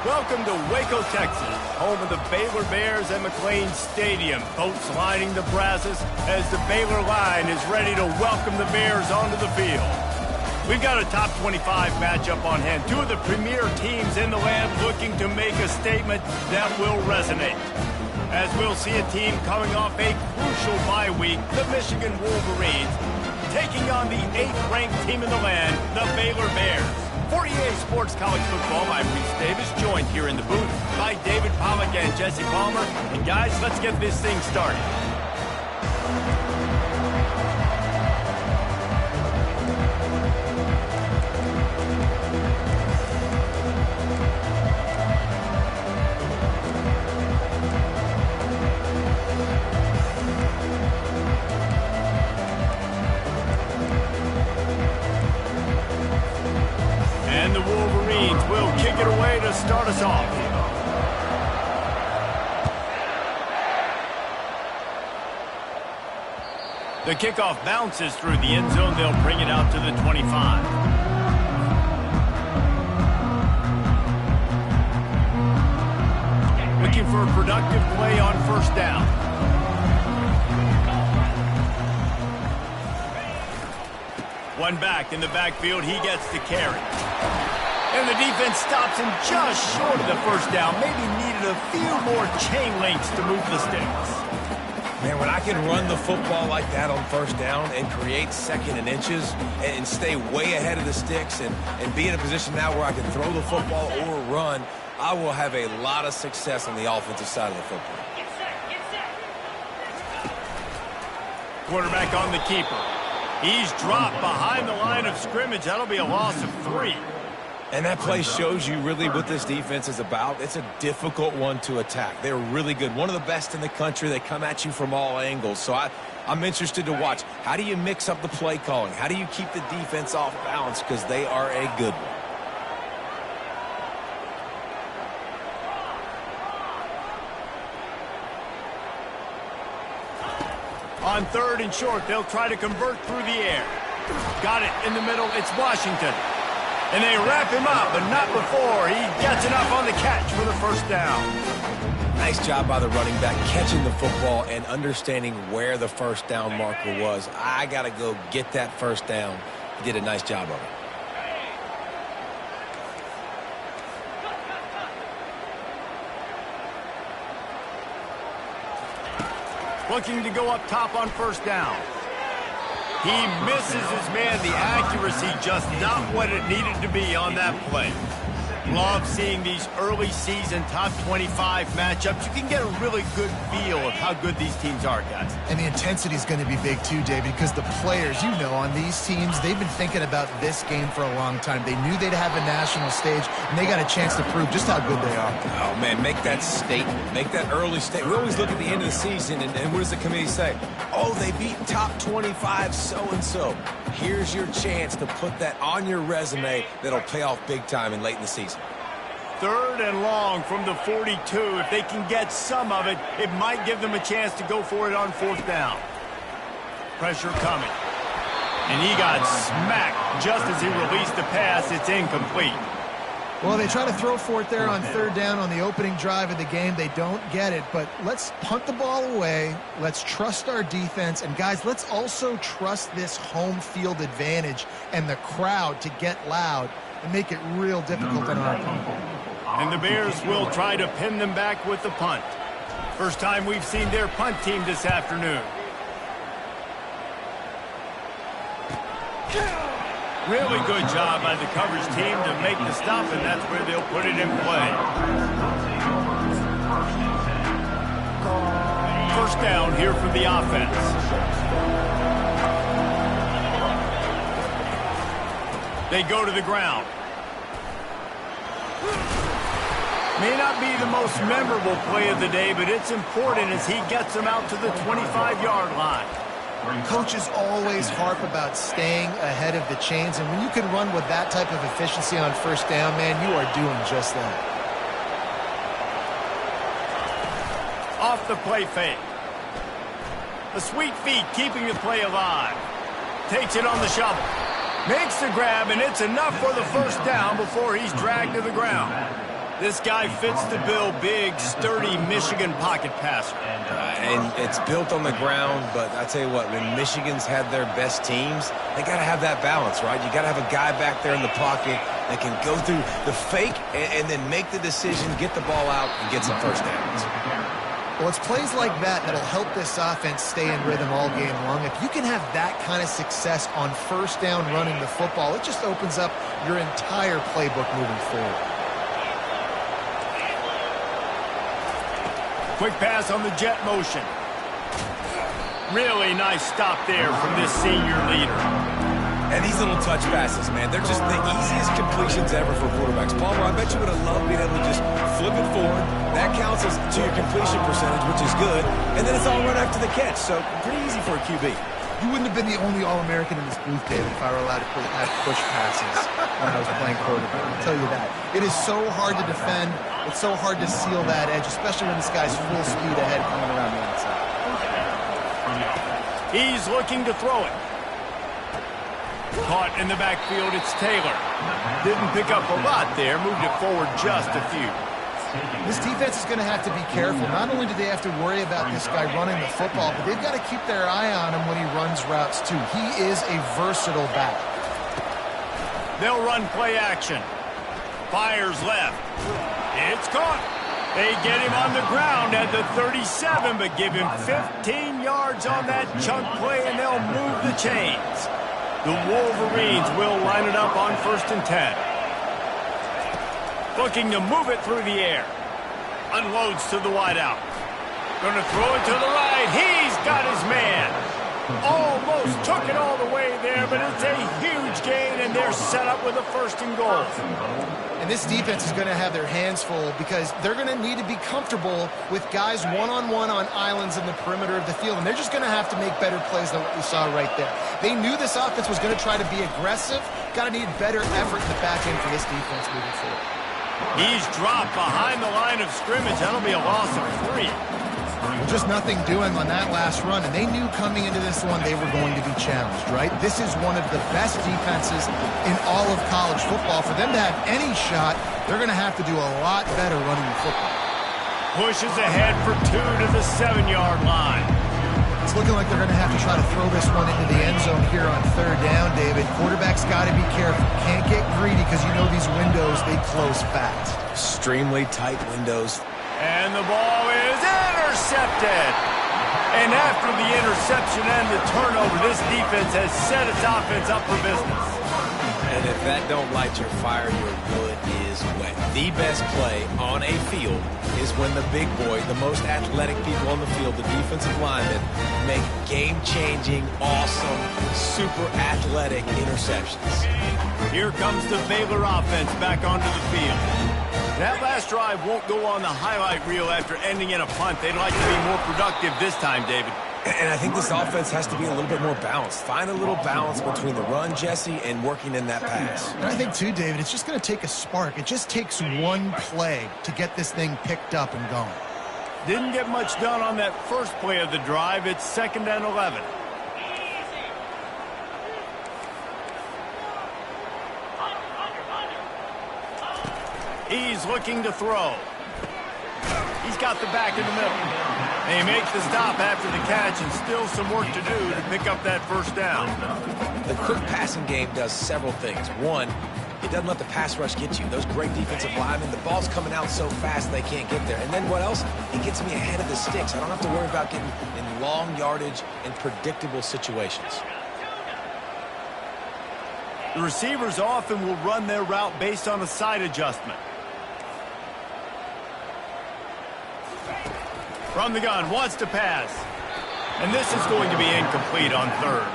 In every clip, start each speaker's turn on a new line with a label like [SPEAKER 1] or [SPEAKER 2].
[SPEAKER 1] Welcome to Waco, Texas, home of the Baylor Bears at McLean Stadium. Boats lining the brasses as the Baylor line is ready to welcome the Bears onto the field. We've got a top 25 matchup on hand. Two of the premier teams in the land looking to make a statement that will resonate. As we'll see a team coming off a crucial bye week, the Michigan Wolverines, taking on the 8th-ranked team in the land, the Baylor Bears. For EA Sports College Football, I'm Reese Davis, joined here in the booth by David Pollack and Jesse Palmer. And guys, let's get this thing started. And the Wolverines will kick it away to start us off. The kickoff bounces through the end zone. They'll bring it out to the 25. Looking for a productive play on first down. One back in the backfield. He gets the carry. And the defense stops him just short of the first down. Maybe needed a few more chain links to move the sticks.
[SPEAKER 2] Man, when I can run the football like that on first down and create second and inches and stay way ahead of the sticks and be in a position now where I can throw the football or run, I will have a lot of success on the offensive side of the football.
[SPEAKER 1] Quarterback on the keeper. He's dropped behind the line of scrimmage. That'll be a loss of 3.
[SPEAKER 2] And that play shows you really what this defense is about. It's a difficult one to attack. They're really good. One of the best in the country. They come at you from all angles. So I'm interested to watch. How do you mix up the play calling? How do you keep the defense off balance? Because they are a good one.
[SPEAKER 1] On 3rd and short, they'll try to convert through the air. Got it in the middle. It's Washington. And they wrap him up, but not before he gets enough on the catch for the first down.
[SPEAKER 2] Nice job by the running back catching the football and understanding where the first down marker was. I got to go get that first down. He did a nice job of it.
[SPEAKER 1] Looking to go up top on first down. He misses his man. The accuracy just not what it needed to be on that play. Love seeing these early season top 25 matchups. You can get a really good feel of how good these teams are, guys.
[SPEAKER 3] And the intensity is going to be big too, David, because the players, you know, on these teams, they've been thinking about this game for a long time. They knew they'd have a national stage, and they got a chance to prove just how good they are.
[SPEAKER 2] Oh, man, make that statement. Make that early statement. We always look at the end of the season, and what does the committee say? Oh, they beat top 25 so-and-so. Here's your chance to put that on your resume that'll pay off big time and late in the season.
[SPEAKER 1] 3rd and long from the 42. If they can get some of it, it might give them a chance to go for it on 4th down. Pressure coming. And he got smacked just as he released the pass. It's incomplete.
[SPEAKER 3] Well, they try to throw for it there on 3rd down on the opening drive of the game. They don't get it, but let's punt the ball away. Let's trust our defense. And, guys, let's also trust this home field advantage and the crowd to get loud and make it real difficult on our opponent.
[SPEAKER 1] And the Bears will try to pin them back with the punt. First time we've seen their punt team this afternoon. Really good job by the coverage team to make the stop, and that's where they'll put it in play. First down here for the offense. They go to the ground. May not be the most memorable play of the day, but it's important as he gets them out to the 25-yard line.
[SPEAKER 3] Coaches always harp about staying ahead of the chains, and when you can run with that type of efficiency on first down, man, you are doing just that.
[SPEAKER 1] Off the play fake. The sweet feet keeping the play alive. Takes it on the shovel. Makes the grab, and it's enough for the first down before he's dragged to the ground. This guy fits the bill, big, sturdy Michigan pocket passer.
[SPEAKER 2] And it's built on the ground, but I tell you what, when Michigan's had their best teams, they got to have that balance, right? You got to have a guy back there in the pocket that can go through the fake and then make the decision, get the ball out, and get some first downs.
[SPEAKER 3] Well, it's plays like that that'll help this offense stay in rhythm all game long. If you can have that kind of success on first down running the football, it just opens up your entire playbook moving forward.
[SPEAKER 1] Quick pass on the jet motion. Really nice stop there from this senior leader.
[SPEAKER 2] And these little touch passes, man, they're just the easiest completions ever for quarterbacks. Palmer, I bet you would have loved being able to just flip it forward. That counts as to your completion percentage, which is good. And then it's all right after the catch, so pretty easy for a QB.
[SPEAKER 3] You wouldn't have been the only All-American in this booth, David, if I were allowed to have push passes when I was playing quarterback. I'll tell you that. It is so hard to defend. It's so hard to seal that edge, especially when this guy's full speed ahead coming around the outside.
[SPEAKER 1] He's looking to throw it. Caught in the backfield, it's Taylor. Didn't pick up a lot there, moved it forward just a few.
[SPEAKER 3] This defense is going to have to be careful. Not only do they have to worry about this guy running the football, but they've got to keep their eye on him when he runs routes too. He is a versatile back.
[SPEAKER 1] They'll run play action. Fires left. It's caught. They get him on the ground at the 37, but give him 15 yards on that chunk play, and they'll move the chains. The Wolverines will line it up on 1st and 10. Looking to move it through the air. Unloads to the wideout. Going to throw it to the right. He's got his man. Almost took it all the way there, but it's a huge gain, and they're set up with a 1st and goal.
[SPEAKER 3] And this defense is going to have their hands full because they're going to need to be comfortable with guys one-on-one on islands in the perimeter of the field, and they're just going to have to make better plays than what we saw right there. They knew this offense was going to try to be aggressive. Got to need better effort in the back end for this defense moving forward.
[SPEAKER 1] He's dropped behind the line of scrimmage. That'll be a loss of 3.
[SPEAKER 3] Just nothing doing on that last run, and they knew coming into this one they were going to be challenged, right? This is one of the best defenses in all of college football. For them to have any shot, they're going to have to do a lot better running the football.
[SPEAKER 1] Pushes ahead for 2 to the 7-yard line.
[SPEAKER 3] It's looking like they're going to have to try to throw this one into the end zone here on 3rd down, David. Quarterback's got to be careful. Can't get greedy because you know these windows, they close fast.
[SPEAKER 2] Extremely tight windows.
[SPEAKER 1] And the ball is intercepted. And after the interception and the turnover, this defense has set its offense up for business.
[SPEAKER 2] And if that don't light your fire, your wood is wet. The best play on a field is when the big boy, the most athletic people on the field, the defensive linemen, make game-changing, awesome, super athletic interceptions.
[SPEAKER 1] Here comes the Baylor offense back onto the field. That last drive won't go on the highlight reel after ending in a punt. They'd like to be more productive this time, David.
[SPEAKER 2] And I think this offense has to be a little bit more balanced. Find a little balance between the run, Jesse, and working in that pass.
[SPEAKER 3] And I think, too, David, it's just going to take a spark. It just takes one play to get this thing picked up and going.
[SPEAKER 1] Didn't get much done on that first play of the drive. It's 2nd and 11. He's looking to throw. He's got the back in the middle. They make the stop after the catch, and still some work to do to pick up that 1st down.
[SPEAKER 2] The quick passing game does several things. One, it doesn't let the pass rush get you. Those great defensive linemen, the ball's coming out so fast they can't get there. And then what else? It gets me ahead of the sticks. I don't have to worry about getting in long yardage and predictable situations.
[SPEAKER 1] The receivers often will run their route based on a side adjustment. From the gun, wants to pass. And this is going to be incomplete on 3rd.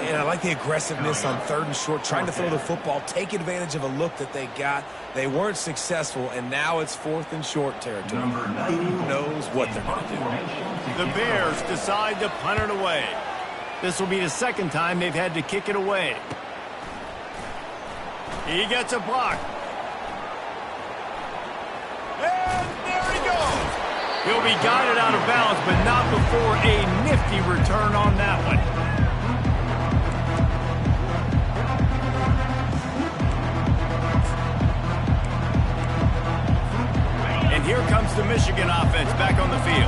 [SPEAKER 2] And I like the aggressiveness on 3rd and short, trying to throw the football, take advantage of a look that they got. They weren't successful, and now it's 4th and short territory. Who knows what they're going to do?
[SPEAKER 1] The Bears decide to punt it away. This will be the 2nd time they've had to kick it away. He gets a block. And there he goes. He'll be guided out of bounds, but not before a nifty return on that one. And here comes the Michigan offense back on the field.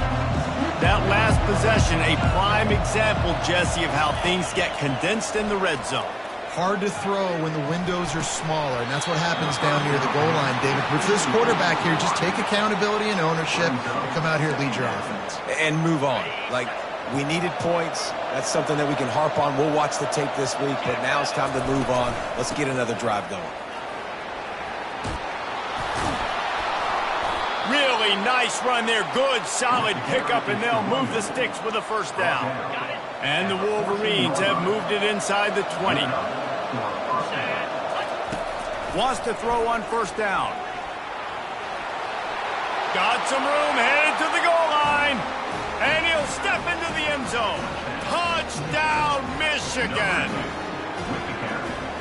[SPEAKER 1] That last possession, a prime example, Jesse, of how things get condensed in the red zone.
[SPEAKER 3] Hard to throw when the windows are smaller, and that's what happens down near the goal line, David. But for this quarterback here, just take accountability and ownership and come out here and lead your offense.
[SPEAKER 2] And move on. Like, we needed points. That's something that we can harp on. We'll watch the tape this week, but now it's time to move on. Let's get another drive going.
[SPEAKER 1] Really nice run there. Good, solid pickup, and they'll move the sticks with a first down. And the Wolverines have moved it inside the 20. Wants to throw on first down. Got some room, headed to the goal line. And he'll step into the end zone. Touchdown, Michigan!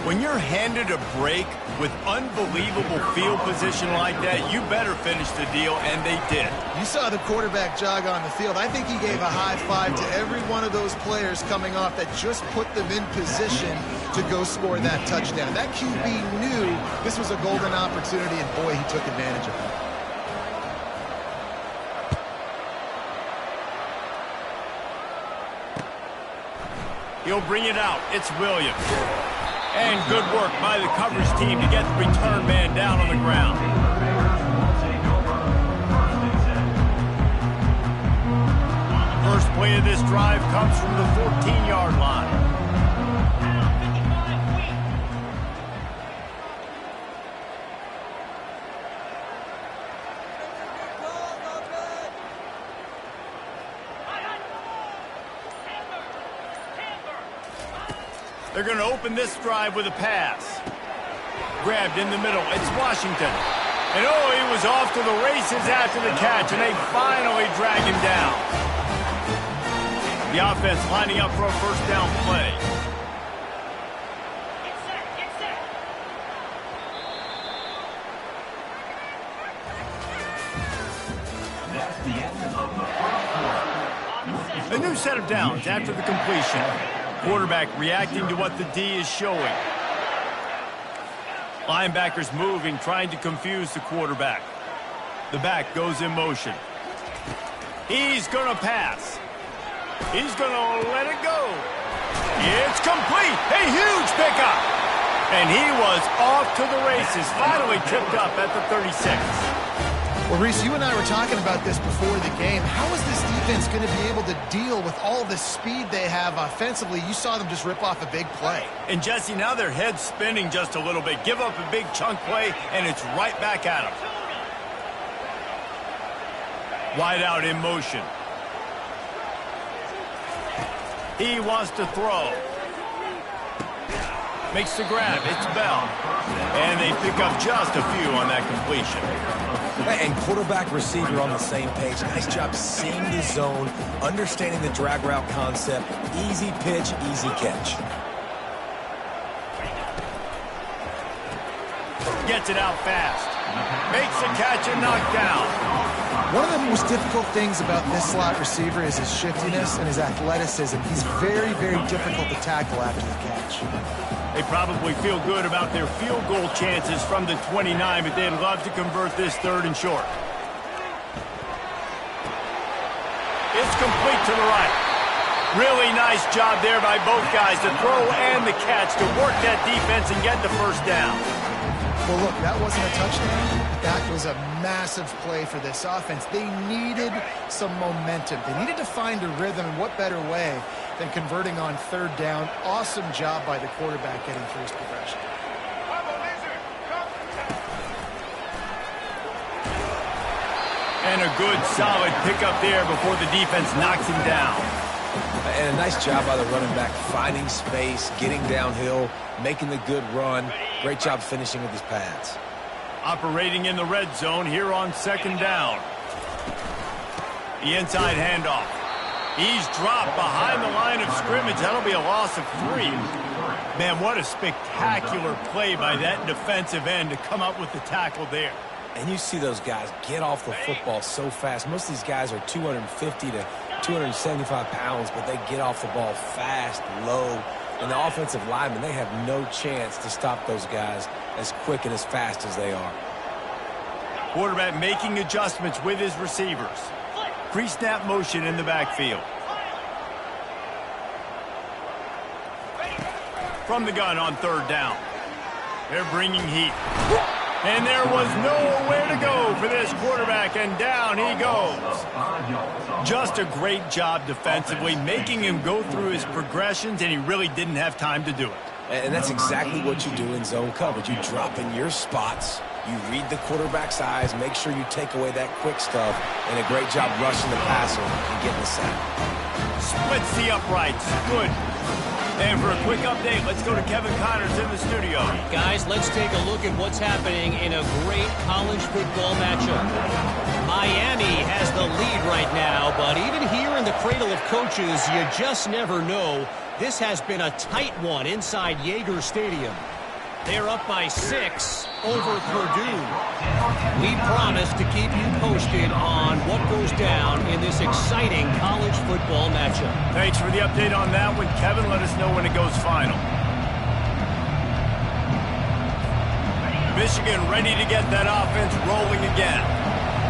[SPEAKER 1] When you're handed a break with unbelievable field position like that, you better finish the deal, and they did.
[SPEAKER 3] You saw the quarterback jog on the field. I think he gave a high five to every one of those players coming off that just put them in position to go score that touchdown. That QB knew this was a golden opportunity, and boy, he took advantage of it.
[SPEAKER 1] He'll bring it out. It's Williams. And good work by the coverage team to get the return man down on the ground. First play of this drive comes from the 14-yard line. They're going to open this drive with a pass. Grabbed in the middle. It's Washington. And oh, he was off to the races after the catch, and they finally drag him down. The offense lining up for a first down play. A new set of downs after the completion. Quarterback reacting to what the D is showing. Linebackers moving, trying to confuse the quarterback. The back goes in motion. He's going to pass. He's going to let it go. It's complete. A huge pickup. And he was off to the races, finally tripped up at the 36.
[SPEAKER 3] Well, Reese, you and I were talking about this before the game. How is this defense going to be able to deal with all the speed they have offensively? You saw them just rip off a big play.
[SPEAKER 1] And, Jesse, now their head's spinning just a little bit. Give up a big chunk play, and it's right back at them. Wide out in motion. He wants to throw. Makes the grab. It's Bell. And they pick up just a few on that completion.
[SPEAKER 2] And quarterback receiver on the same page. Nice job seeing the zone, understanding the drag route concept. Easy pitch, easy catch.
[SPEAKER 1] Gets it out fast. Makes the catch and knocked down.
[SPEAKER 3] One of the most difficult things about this slot receiver is his shiftiness and his athleticism. He's very, very difficult to tackle after the catch.
[SPEAKER 1] They probably feel good about their field goal chances from the 29, but they'd love to convert this third and short. It's complete to the right. Really nice job there by both guys to throw and the catch to work that defense and get the first down.
[SPEAKER 3] Well, look, that wasn't a touchdown. That was a massive play for this offense. They needed some momentum. They needed to find a rhythm, and what better way than converting on third down. Awesome job by the quarterback getting through his progression.
[SPEAKER 1] And a good, solid pickup there before the defense knocks him down.
[SPEAKER 2] And a nice job by the running back, finding space, getting downhill, making the good run. Great job finishing with his pads.
[SPEAKER 1] Operating in the red zone here on second down. The inside handoff. He's dropped behind the line of scrimmage. That'll be a loss of 3. Man, what a spectacular play by that defensive end to come up with the tackle there.
[SPEAKER 2] And you see those guys get off the football so fast. Most of these guys are 250 to 275 pounds, but they get off the ball fast, low. And the offensive linemen, they have no chance to stop those guys as quick and as fast as they are.
[SPEAKER 1] Quarterback making adjustments with his receivers. Pre-snap motion in the backfield. From the gun on third down. They're bringing heat. And there was nowhere to go for this quarterback, and down he goes. Just a great job defensively, making him go through his progressions, and he really didn't have time to do it.
[SPEAKER 2] And that's exactly what you do in zone coverage. You drop in your spots, you read the quarterback's eyes, make sure you take away that quick stuff, and a great job rushing the passer and getting the sack.
[SPEAKER 1] Splits the uprights. Good. And for a quick update, let's go to Kevin Connors in the studio.
[SPEAKER 4] Guys, let's take a look at what's happening in a great college football matchup. Miami has the lead right now, but even here in the cradle of coaches, you just never know. This has been a tight one inside Yager Stadium. They're up by 6 over Purdue. We promise to keep you posted on what goes down in this exciting college football matchup.
[SPEAKER 1] Thanks for the update on that one, Kevin. Let us know when it goes final. Michigan ready to get that offense rolling again.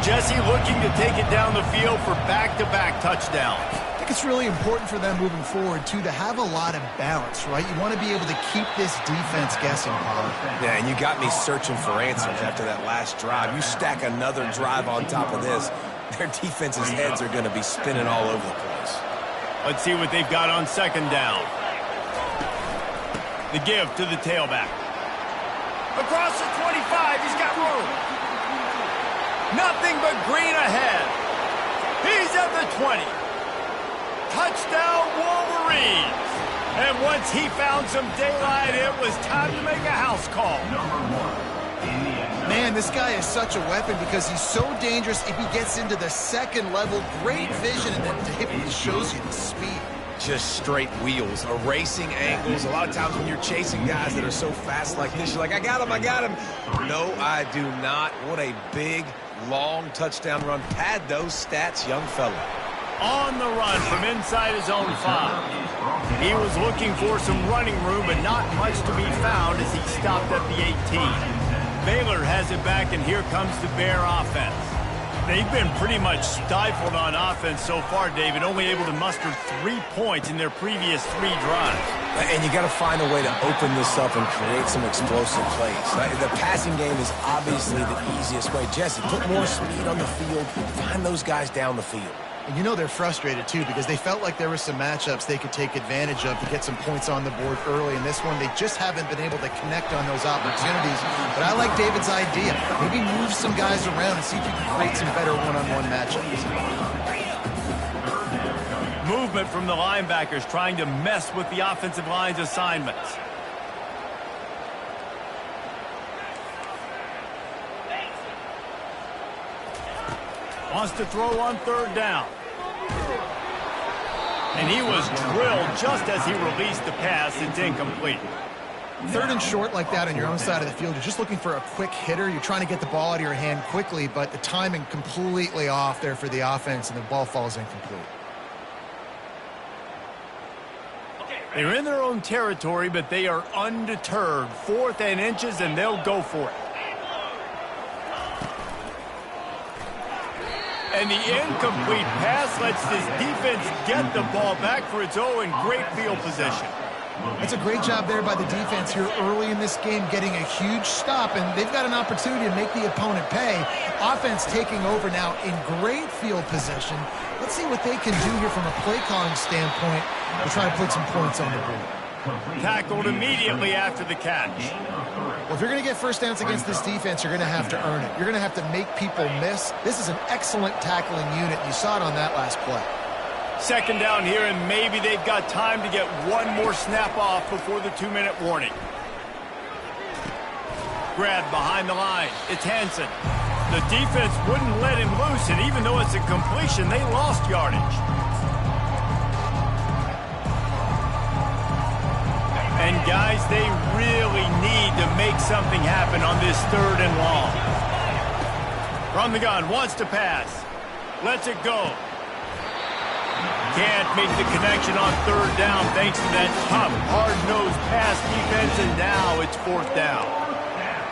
[SPEAKER 1] Jesse looking to take it down the field for back-to-back touchdowns.
[SPEAKER 3] I think it's really important for them moving forward, too, to have a lot of balance, right? You want to be able to keep this defense guessing, Paul.
[SPEAKER 2] Yeah, and you got me searching for answers after that last drive. You stack another drive on top of this, their defense's heads are going to be spinning all over the place.
[SPEAKER 1] Let's see what they've got on second down. The give to the tailback. Across the 25, he's got room. Nothing but green ahead. He's at the 20. Touchdown, Wolverines! And once he found some daylight, it was time to make a house call.
[SPEAKER 3] Man, this guy is such a weapon because he's so dangerous if he gets into the second level. Great vision, and then it shows you the speed.
[SPEAKER 2] Just straight wheels, erasing angles. A lot of times when you're chasing guys that are so fast like this, you're like, I got him, I got him. No, I do not. What a big, long touchdown run. Pad those stats, young fella.
[SPEAKER 1] On the run from inside his own 5. He was looking for some running room, but not much to be found as he stopped at the 18. Baylor has it back, and here comes the Bear offense. They've been pretty much stifled on offense so far, David, only able to muster 3 points in their previous 3 drives.
[SPEAKER 2] And you got to find a way to open this up and create some explosive plays. The passing game is obviously the easiest way. Jesse, put more speed on the field, find those guys down the field.
[SPEAKER 3] And you know they're frustrated, too, because they felt like there were some matchups they could take advantage of to get some points on the board early. In this one, they just haven't been able to connect on those opportunities. But I like David's idea. Maybe move some guys around and see if you can create some better one-on-one matchups.
[SPEAKER 1] Movement from the linebackers trying to mess with the offensive line's assignments. Wants to throw on third down. And he was drilled just as he released the pass. It's incomplete.
[SPEAKER 3] Third and short like that on your own side of the field, you're just looking for a quick hitter. You're trying to get the ball out of your hand quickly, but the timing completely off there for the offense, and the ball falls incomplete.
[SPEAKER 1] They're in their own territory, but they are undeterred. 4th and inches, and they'll go for it. And the incomplete pass lets this defense get the ball back for its own great field position.
[SPEAKER 3] That's a great job there by the defense here early in this game, getting a huge stop, and they've got an opportunity to make the opponent pay. Offense taking over now in great field position. Let's see what they can do here from a play calling standpoint to try to put some points on the board.
[SPEAKER 1] Tackled immediately after the catch.
[SPEAKER 3] Well, if you're going to get first downs against this defense, you're going to have to earn it. You're going to have to make people miss. This is an excellent tackling unit. You saw it on that last play.
[SPEAKER 1] Second down here, and maybe they've got time to get one more snap off before the 2-minute warning. Grab behind the line. It's Hansen. The defense wouldn't let him loose, and even though it's a completion, they lost yardage. And guys, they really need to make something happen on this 3rd and long. From the gun, wants to pass. Lets it go. Can't make the connection on 3rd down thanks to that tough, hard-nosed pass defense, and now it's 4th down.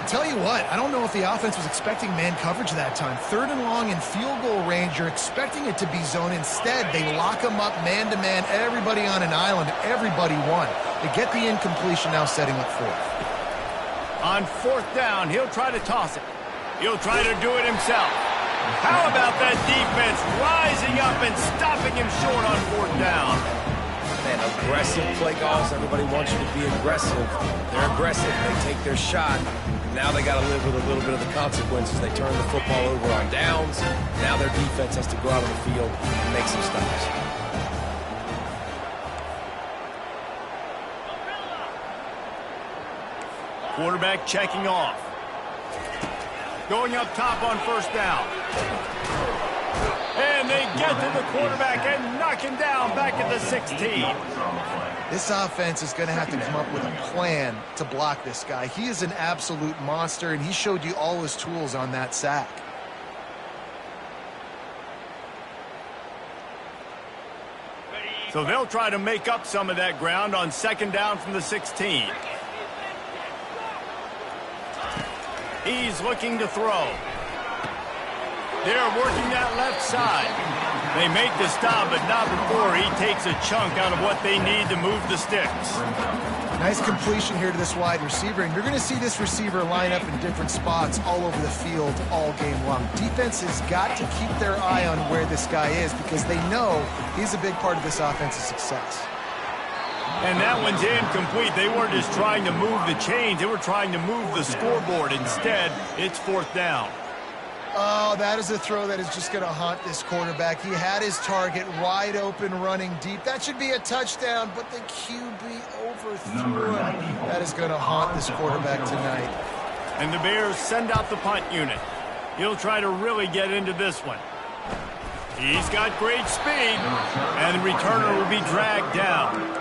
[SPEAKER 3] Tell you what, I don't know if the offense was expecting man coverage that time. 3rd and long in field goal range, you're expecting it to be zone. Instead, they lock them up man-to-man, everybody on an island, everybody won. They get the incompletion, now setting up 4th.
[SPEAKER 1] On 4th down, he'll try to toss it. He'll try to do it himself. How about that defense rising up and stopping him short on 4th down?
[SPEAKER 2] Man, aggressive play calls. Everybody wants you to be aggressive. They're aggressive. They take their shot. Now they got to live with a little bit of the consequences. They turn the football over on downs. Now their defense has to go out on the field and make some stops.
[SPEAKER 1] Quarterback checking off. Going up top on 1st down. And they get to the quarterback and knock him down back at the 16.
[SPEAKER 3] This offense is going to have to come up with a plan to block this guy. He is an absolute monster, and he showed you all his tools on that sack.
[SPEAKER 1] So they'll try to make up some of that ground on 2nd down from the 16. He's looking to throw. They're working that left side. They make the stop, but not before he takes a chunk out of what they need to move the sticks.
[SPEAKER 3] Nice completion here to this wide receiver, and you're going to see this receiver line up in different spots all over the field all game long. Defense has got to keep their eye on where this guy is because they know he's a big part of this offense's success.
[SPEAKER 1] And that one's incomplete. They weren't just trying to move the chains. They were trying to move the scoreboard. Instead, it's 4th down.
[SPEAKER 3] Oh, that is a throw that is just going to haunt this quarterback. He had his target wide open running deep. That should be a touchdown, but the QB overthrew him. That is going to haunt this quarterback tonight.
[SPEAKER 1] And the Bears send out the punt unit. He'll try to really get into this one. He's got great speed, and the returner will be dragged down.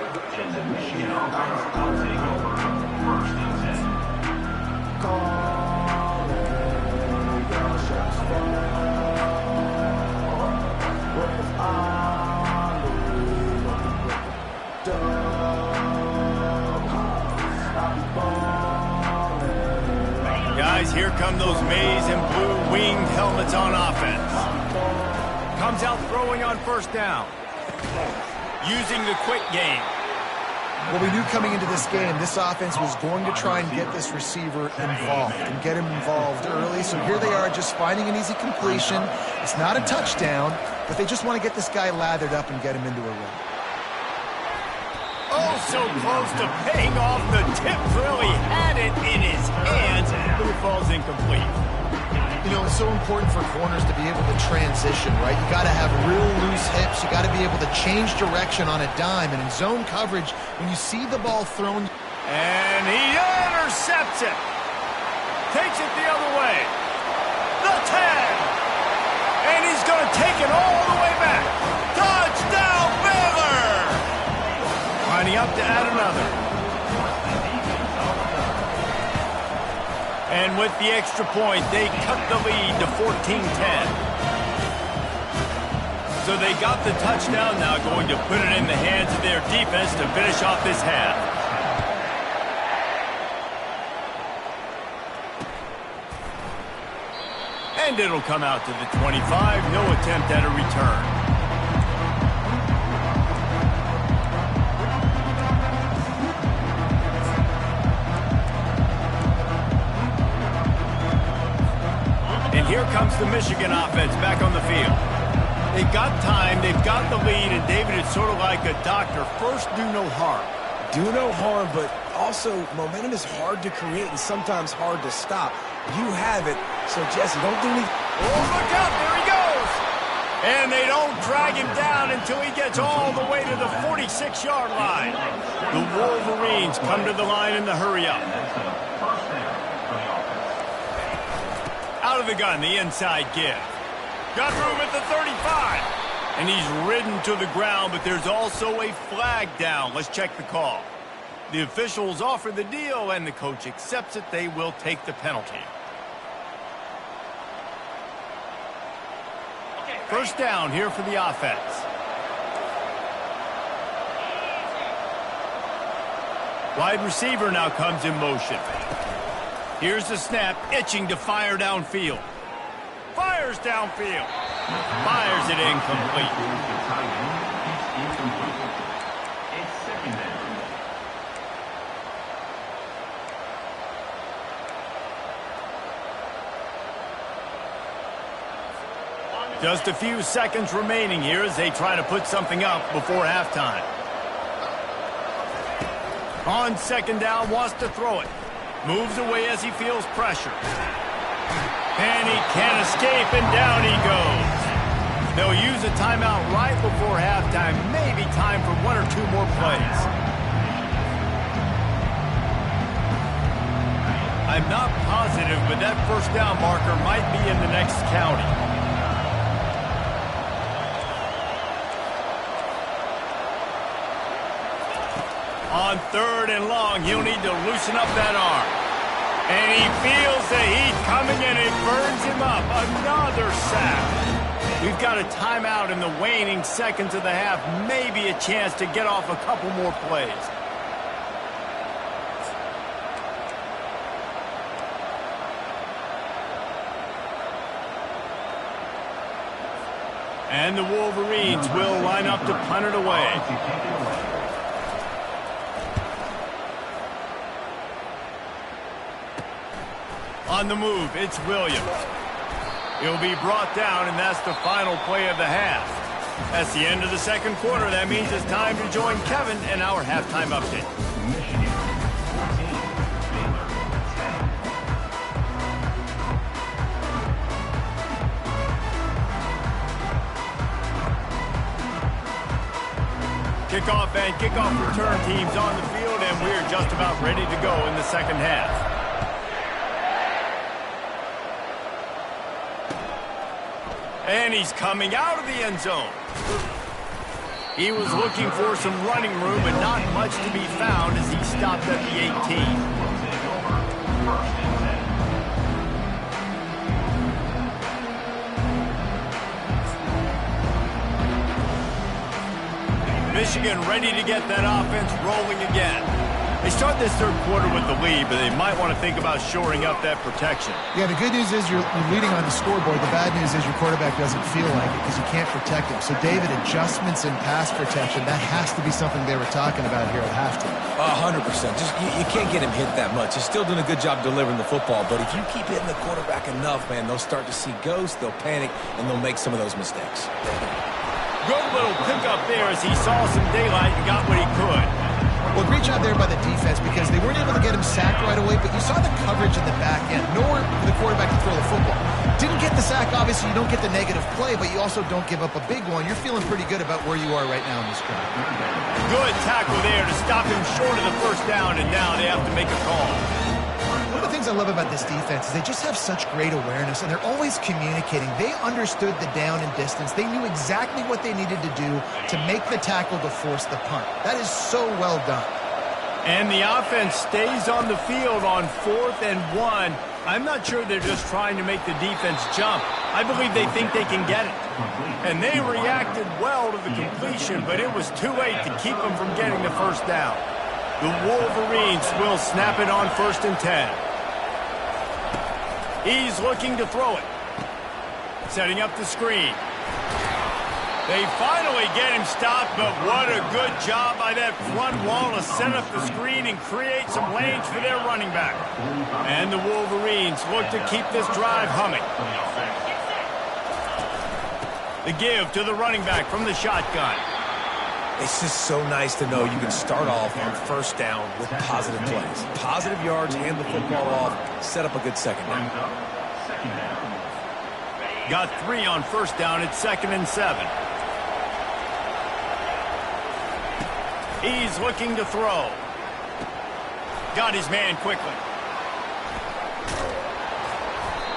[SPEAKER 1] Guys, here come those maize and blue winged helmets on offense. Comes out throwing on 1st down. Using the quick game.
[SPEAKER 3] Well, we knew coming into this game, this offense was going to try and get this receiver involved and get him involved early. So here they are just finding an easy completion. It's not a touchdown, but they just want to get this guy lathered up and get him into a run.
[SPEAKER 1] Oh, so close to paying off the tip drill. He had it in his hands, but it falls incomplete.
[SPEAKER 3] You know, it's so important for corners to be able to transition, right? You got to have real loose hips. You got to be able to change direction on a dime. And in zone coverage, when you see the ball thrown...
[SPEAKER 1] And he intercepts it. Takes it the other way. The 10. And he's going to take it all the way back. Touchdown, Baylor! Lining up to add another. And with the extra point, they cut the lead to 14-10. So they got the touchdown now, going to put it in the hands of their defense to finish off this half. And it'll come out to the 25. No attempt at a return. And here comes the Michigan offense back on the field. They've got time, they've got the lead, and David, it's sort of like a doctor. First, do no harm.
[SPEAKER 2] Do no harm, but also momentum is hard to create and sometimes hard to stop. You have it, so Jesse, don't do anything.
[SPEAKER 1] Oh, look out, there he goes! And they don't drag him down until he gets all the way to the 46-yard line. The Wolverines come to the line in the hurry-up. Out of the gun, the inside give. Got room at the 35. And he's ridden to the ground, but there's also a flag down. Let's check the call. The officials offer the deal, and the coach accepts it. They will take the penalty. First down here for the offense. Wide receiver now comes in motion. Here's the snap, itching to fire downfield. Fires downfield. Fires it incomplete. Just a few seconds remaining here as they try to put something up before halftime. On second down, wants to throw it. Moves away as he feels pressure. And he can't escape, and down he goes. They'll use a timeout right before halftime. Maybe time for one or two more plays. I'm not positive, but that first down marker might be in the next county. On third and long, he'll need to loosen up that arm. And he feels the heat coming, and it burns him up. Another sack. We've got a timeout in the waning seconds of the half. Maybe a chance to get off a couple more plays. And the Wolverines will line up to punt it away. On the move, it's Williams. He'll be brought down, and that's the final play of the half. That's the end of the second quarter. That means it's time to join Kevin in our halftime update. Kickoff and kickoff return teams on the field, and we're just about ready to go in the second half. And he's coming out of the end zone. He was looking for some running room, but not much to be found as he stopped at the 18. Michigan ready to get that offense rolling again. They start this third quarter with the lead, but they might want to think about shoring up that protection.
[SPEAKER 3] Yeah, the good news is you're leading on the scoreboard. The bad news is your quarterback doesn't feel like it because you can't protect him. So, David, adjustments in pass protection, that has to be something they were talking about here at halftime.
[SPEAKER 2] 100%. Just you can't get him hit that much. He's still doing a good job delivering the football, but if you keep hitting the quarterback enough, man, they'll start to see ghosts, they'll panic, and they'll make some of those mistakes.
[SPEAKER 1] Good little pickup there as he saw some daylight and got what he could.
[SPEAKER 3] Well, great job there by the defense because they weren't able to get him sacked right away, but you saw the coverage in the back end. Nowhere for the quarterback to throw the football. Didn't get the sack, obviously you don't get the negative play, but you also don't give up a big one. You're feeling pretty good about where you are right now in this drive.
[SPEAKER 1] Good tackle there to stop him short of the first down, and now they have to make a call.
[SPEAKER 3] One of the things I love about this defense is they just have such great awareness, and they're always communicating. They understood the down and distance. They knew exactly what they needed to do to make the tackle to force the punt. That is so well done.
[SPEAKER 1] And the offense stays on the field on 4th and 1. I'm not sure they're just trying to make the defense jump. I believe they think they can get it. And they reacted well to the completion, but it was too late to keep them from getting the first down. The Wolverines will snap it on 1st and 10. He's looking to throw it. Setting up the screen. They finally get him stopped, but what a good job by that front wall to set up the screen and create some lanes for their running back. And the Wolverines look to keep this drive humming. The give to the running back from the shotgun.
[SPEAKER 2] It's just so nice to know you can start off on first down with positive plays. Positive yards, hand the football off, set up a good second down.
[SPEAKER 1] Got 3 on first down at 2nd and 7. He's looking to throw. Got his man quickly.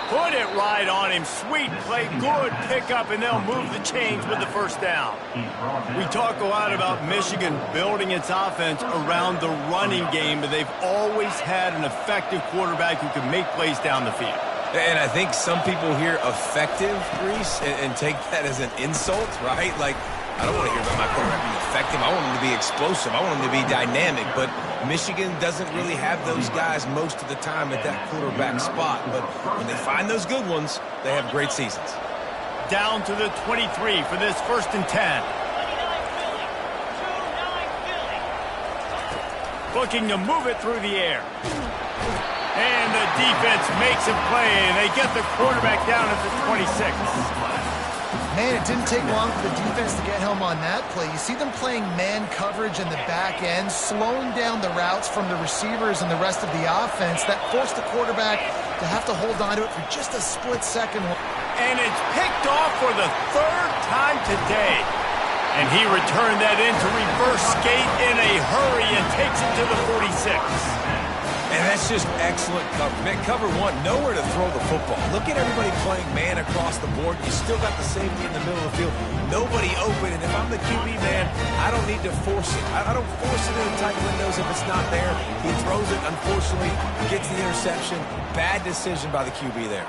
[SPEAKER 1] Put it right on him. Sweet play, good pickup, and they'll move the chains with the first down. We talk a lot about Michigan building its offense around the running game, but they've always had an effective quarterback who can make plays down the field.
[SPEAKER 2] And I think some people hear effective, Reese, and take that as an insult, right? Like, I don't want to hear about my quarterback being effective. I want him to be explosive. I want him to be dynamic. But Michigan doesn't really have those guys most of the time at that quarterback spot. But when they find those good ones, they have great seasons.
[SPEAKER 1] Down to the 23 for this 1st and 10. Looking to move it through the air. And the defense makes a play. They get the quarterback down at the 26.
[SPEAKER 3] Man, it didn't take long for the defense to get home on that play. You see them playing man coverage in the back end, slowing down the routes from the receivers and the rest of the offense. That forced the quarterback to have to hold on to it for just a split second.
[SPEAKER 1] And it's picked off for the 3rd time today. And he returned that into reverse skate in a hurry and takes it to the 46.
[SPEAKER 2] And that's just excellent cover. Man, cover one, nowhere to throw the football. Look at everybody playing man across the board. You still got the safety in the middle of the field. Nobody open, and if I'm the QB, man, I don't need to force it. I don't force it in the tight windows if it's not there. He throws it, unfortunately, gets the interception. Bad decision by the QB there.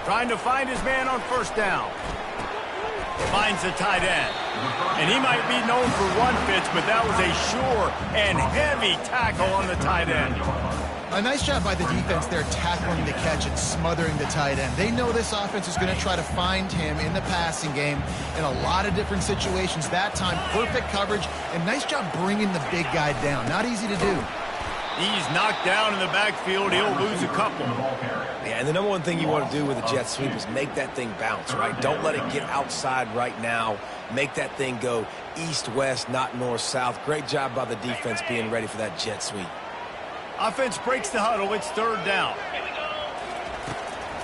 [SPEAKER 1] Trying to find his man on 1st down. Finds the tight end. And he might be known for run fits, but that was a sure and heavy tackle on the tight end.
[SPEAKER 3] A nice job by the defense there tackling the catch and smothering the tight end. They know this offense is going to try to find him in the passing game in a lot of different situations. That time, perfect coverage, and nice job bringing the big guy down. Not easy to do.
[SPEAKER 1] He's knocked down in the backfield. He'll lose a couple.
[SPEAKER 2] Yeah, and the number one thing you want to do with a jet sweep is make that thing bounce, right? Don't let it get outside right now. Make that thing go east-west, not north-south. Great job by the defense being ready for that jet sweep.
[SPEAKER 1] Offense breaks the huddle. It's 3rd down.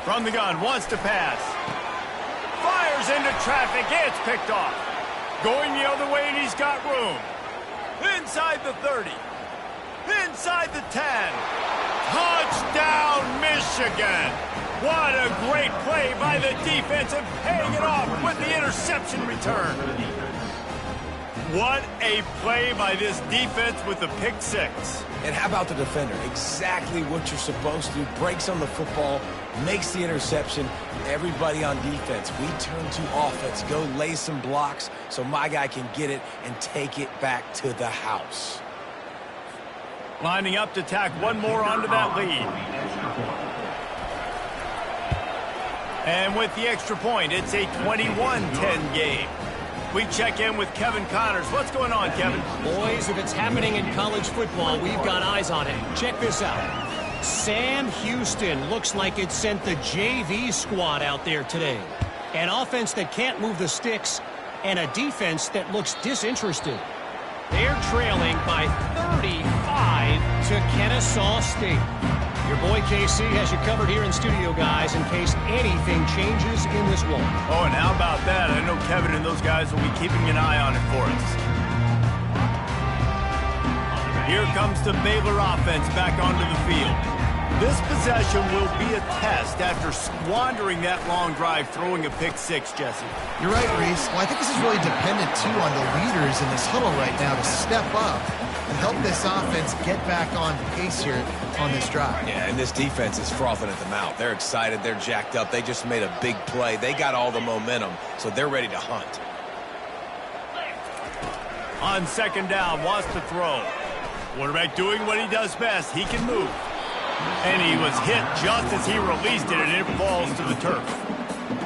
[SPEAKER 1] From the gun, wants to pass. Fires into traffic. It's picked off. Going the other way, and he's got room. Inside the 30. Inside the 10. Touchdown, Michigan. What a great play by the defense and paying it off with the interception return. What a play by this defense with the pick 6.
[SPEAKER 2] And how about the defender? Exactly what you're supposed to do. Breaks on the football, makes the interception. Everybody on defense, we turn to offense. Go lay some blocks so my guy can get it and take it back to the house.
[SPEAKER 1] Lining up to tack one more onto that lead. And with the extra point, it's a 21-10 game. We check in with Kevin Connors. What's going on, Kevin?
[SPEAKER 4] Boys, if it's happening in college football, we've got eyes on it. Check this out. Sam Houston looks like it sent the JV squad out there today. An offense that can't move the sticks and a defense that looks disinterested. They're trailing by 35 to Kennesaw State. Your boy KC has you covered here in studio, guys, in case anything changes in this one.
[SPEAKER 1] Oh, and how about that? I know Kevin and those guys will be keeping an eye on it for us. Here comes the Baylor offense back onto the field. This possession will be a test after squandering that long drive throwing a pick 6, Jesse.
[SPEAKER 3] You're right, Reese. Well, I think this is really dependent, too, on the leaders in this huddle right now to step up and help this offense get back on pace here on this drive.
[SPEAKER 2] Yeah, and this defense is frothing at the mouth. They're excited. They're jacked up. They just made a big play. They got all the momentum, so they're ready to hunt.
[SPEAKER 1] On 2nd down, wants to throw. Quarterback doing what he does best. He can move. And he was hit just as he released it, and it falls to the turf.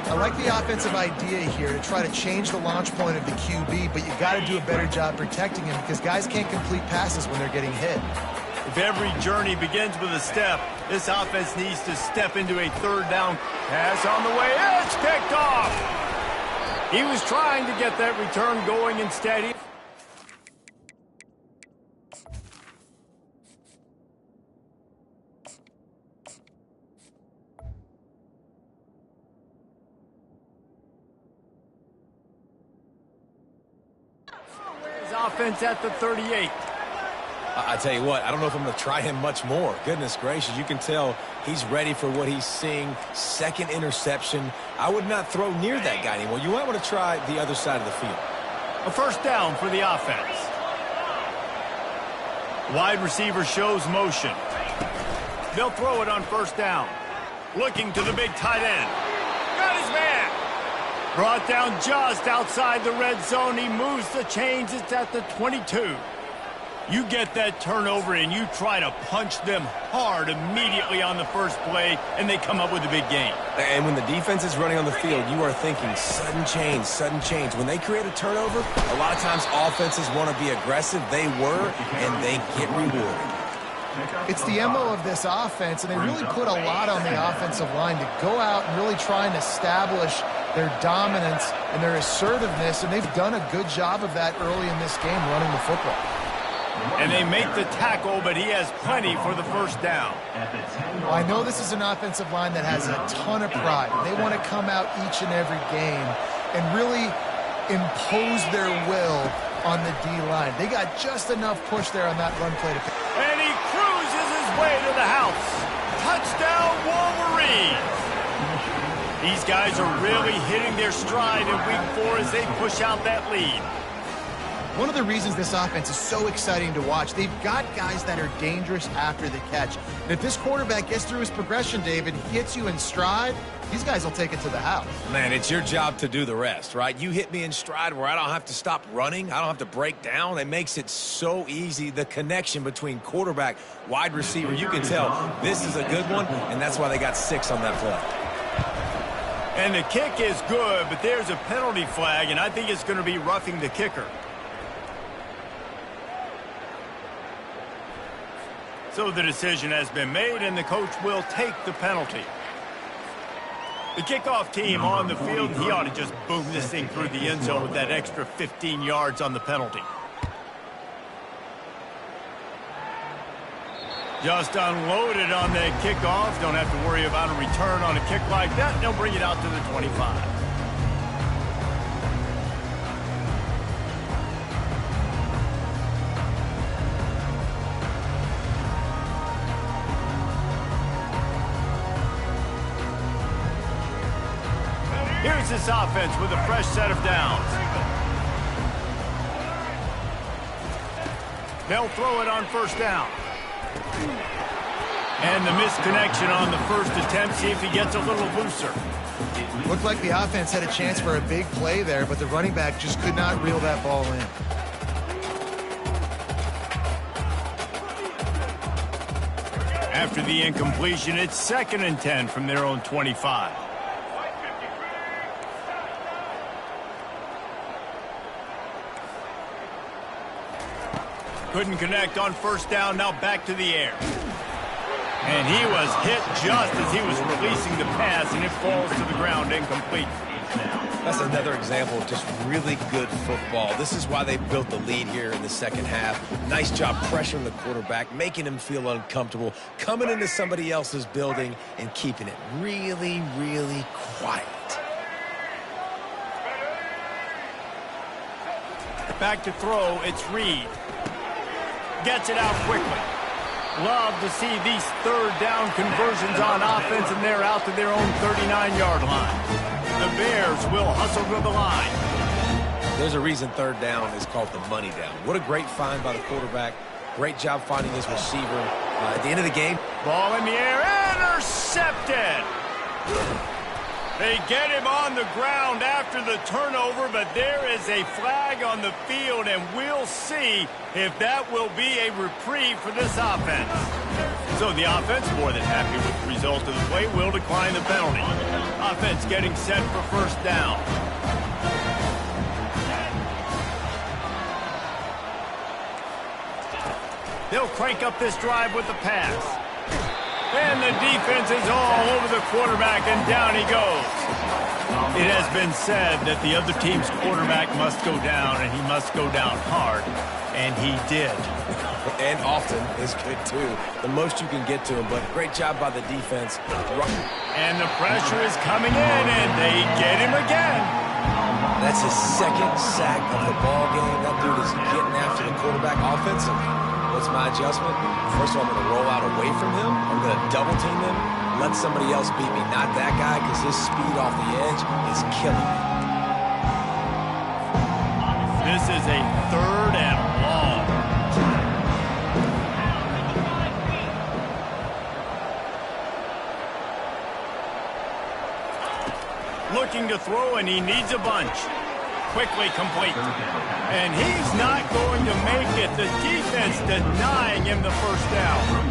[SPEAKER 3] I like the offensive idea here to try to change the launch point of the QB, but you got to do a better job protecting him because guys can't complete passes when they're getting hit.
[SPEAKER 1] If every journey begins with a step, this offense needs to step into a 3rd down. Pass on the way. It's picked off. He was trying to get that return going instead. Offense at the 38.
[SPEAKER 2] I tell you what, I don't know if I'm going to try him much more. Goodness gracious, you can tell he's ready for what he's seeing. 2nd interception. I would not throw near that guy anymore. You might want to try the other side of the field.
[SPEAKER 1] A 1st down for the offense. Wide receiver shows motion. They'll throw it on 1st down. Looking to the big tight end. Got his man. Brought down just outside the red zone. He moves the chains. It's at the 22. You get that turnover and you try to punch them hard immediately on the first play, and they come up with a big gain.
[SPEAKER 2] And when the defense is running on the field, you are thinking sudden change, sudden change. When they create a turnover, a lot of times offenses want to be aggressive. They were, and they get rewarded.
[SPEAKER 3] It's the MO of this offense, and they really put a lot on the offensive line to go out and really try and establish their dominance and their assertiveness, and they've done a good job of that early in this game running the football.
[SPEAKER 1] And they make the tackle, but he has plenty for the first down.
[SPEAKER 3] Well, I know this is an offensive line that has a ton of pride. They want to come out each and every game and really impose their will on the D-line. They got just enough push there on that run play.
[SPEAKER 1] And he cruises his way to the house. Touchdown, Wolverines! These guys are really hitting their stride in Week 4 as they push out that lead.
[SPEAKER 3] One of the reasons this offense is so exciting to watch, they've got guys that are dangerous after the catch. And if this quarterback gets through his progression, David, hits you in stride, these guys will take it to the house.
[SPEAKER 2] Man, it's your job to do the rest, right? You hit me in stride where I don't have to stop running. I don't have to break down. It makes it so easy. The connection between quarterback, wide receiver, you can tell this is a good one, and that's why they got 6 on that play.
[SPEAKER 1] And the kick is good, but there's a penalty flag, and I think it's going to be roughing the kicker. So the decision has been made, and the coach will take the penalty. The kickoff team on the field, he ought to just boom this thing through the end zone with that extra 15 yards on the penalty. Just unloaded on that kickoff. Don't have to worry about a return on a kick like that. They'll bring it out to the 25. Here's this offense with a fresh set of downs. They'll throw it on first down. And the misconnection on the first attempt. See if he gets a little looser.
[SPEAKER 3] Looked like the offense had a chance for a big play there, but the running back just could not reel that ball in.
[SPEAKER 1] After the incompletion, it's 2nd and 10 from their own 25. Couldn't connect on first down, now back to the air. And he was hit just as he was releasing the pass, and it falls to the ground incomplete.
[SPEAKER 2] That's another example of just really good football. This is why they built the lead here in the second half. Nice job pressuring the quarterback, making him feel uncomfortable, coming into somebody else's building and keeping it really, really quiet.
[SPEAKER 1] Back to throw, it's Reed. Gets it out quickly. Love to see these third down conversions on offense, and they're out to their own 39-yard line. The Bears will hustle to the line.
[SPEAKER 2] There's a reason third down is called the money down. What a great find by the quarterback. Great job finding his receiver. At the end of the game.
[SPEAKER 1] Ball in the air, intercepted. They get him on the ground after the turnover, but there is a flag on the field, and we'll see if that will be a reprieve for this offense. So the offense, more than happy with the result of the play, will decline the penalty. Offense getting set for first down. They'll crank up this drive with the pass. And the defense is all over the quarterback, and down he goes. It has been said that the other team's quarterback must go down, and he must go down hard, and he did.
[SPEAKER 2] And often is good, too. The most you can get to him, but great job by the defense.
[SPEAKER 1] And the pressure is coming in, and they get him again.
[SPEAKER 2] That's his 2nd sack of the ball game. That dude is getting after the quarterback offensively. What's my adjustment? First of all, I'm going to roll out away from him. I'm going to double team him. Let somebody else beat me. Not that guy, because his speed off the edge is killing me.
[SPEAKER 1] This is a 3rd and long. looking to throw, and he needs a bunch. Quickly complete. And he's not going to make it. The defense denying him the first down.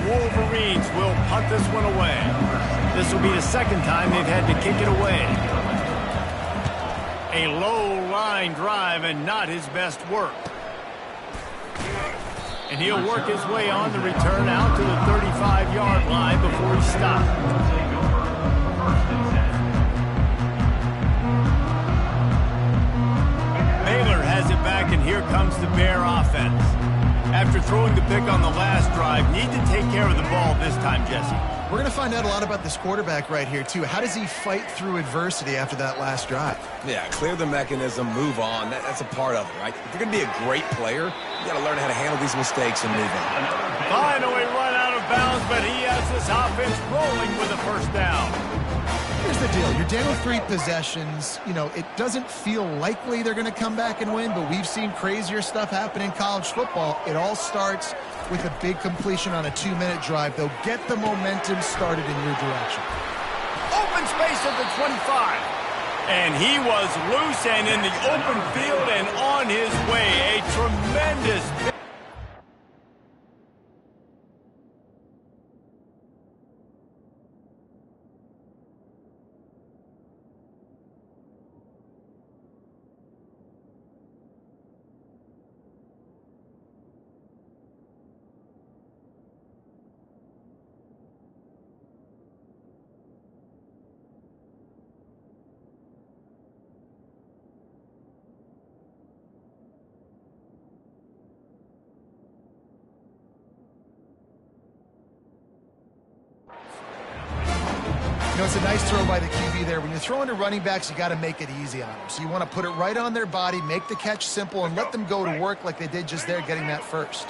[SPEAKER 1] Wolverines will punt this one away. This will be the second time they've had to kick it away. A low line drive and not his best work. And he'll work his way on the return out to the 35-yard line before he stops. Baylor has it back, and here comes the Bear offense. After throwing the pick on the last drive, need to take care of the ball this time, Jesse.
[SPEAKER 3] We're going to find out a lot about this quarterback right here, too. How does he fight through adversity after that last drive?
[SPEAKER 2] Yeah, clear the mechanism, move on. That's a part of it, right? If you're going to be a great player, you got to learn how to handle these mistakes and move on.
[SPEAKER 1] Finally run out of bounds, but he has this offense rolling with a first down.
[SPEAKER 3] Here's the deal. You're down 3 possessions. You know, it doesn't feel likely they're going to come back and win, but we've seen crazier stuff happen in college football. It all starts with a big completion on a 2-minute drive. They'll get the momentum started in your direction.
[SPEAKER 1] Open space at the 25. And he was loose and in the open field and on his way. A tremendous pick.
[SPEAKER 3] You know, it's a nice throw by the QB there. When you're throwing to running backs, you got to make it easy on them. So you want to put it right on their body, make the catch simple, and let them go to work like they did just there, getting that first.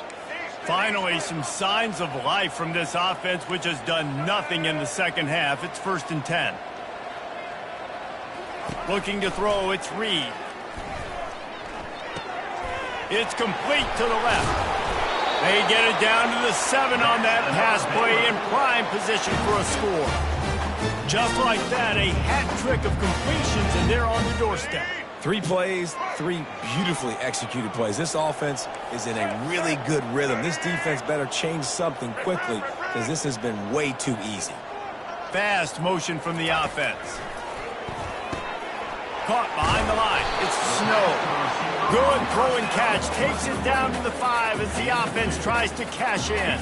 [SPEAKER 1] Finally, some signs of life from this offense, which has done nothing in the second half. It's 1st and 10. Looking to throw, it's Reed. It's complete to the left. They get it down to the 7 on that pass play in prime position for a score. Just like that, a hat trick of completions, and they're on the doorstep.
[SPEAKER 2] 3 plays, 3 beautifully executed plays. This offense is in a really good rhythm. This defense better change something quickly because this has been way too easy.
[SPEAKER 1] Fast motion from the offense. Caught behind the line. It's Snow. Good throw and catch. Takes it down to the 5 as the offense tries to cash in.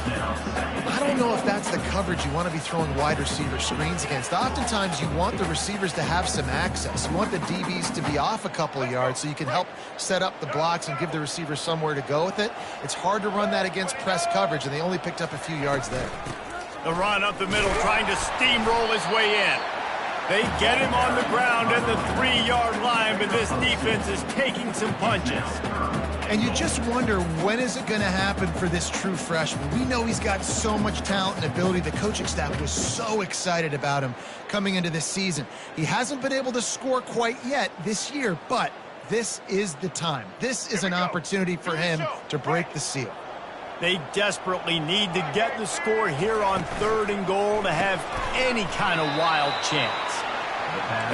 [SPEAKER 3] I don't know if that's the coverage you want to be throwing wide receiver screens against. Oftentimes, you want the receivers to have some access. You want the DBs to be off a couple of yards so you can help set up the blocks and give the receivers somewhere to go with it. It's hard to run that against press coverage, and they only picked up a few yards there.
[SPEAKER 1] The run up the middle, trying to steamroll his way in. They get him on the ground at the 3-yard line, but this defense is taking some punches.
[SPEAKER 3] And you just wonder, when is it going to happen for this true freshman? We know he's got so much talent and ability. The coaching staff was so excited about him coming into this season. He hasn't been able to score quite yet this year, but this is the time. This is an opportunity for him to break the seal.
[SPEAKER 1] They desperately need to get the score here on 3rd and goal to have any kind of wild chance.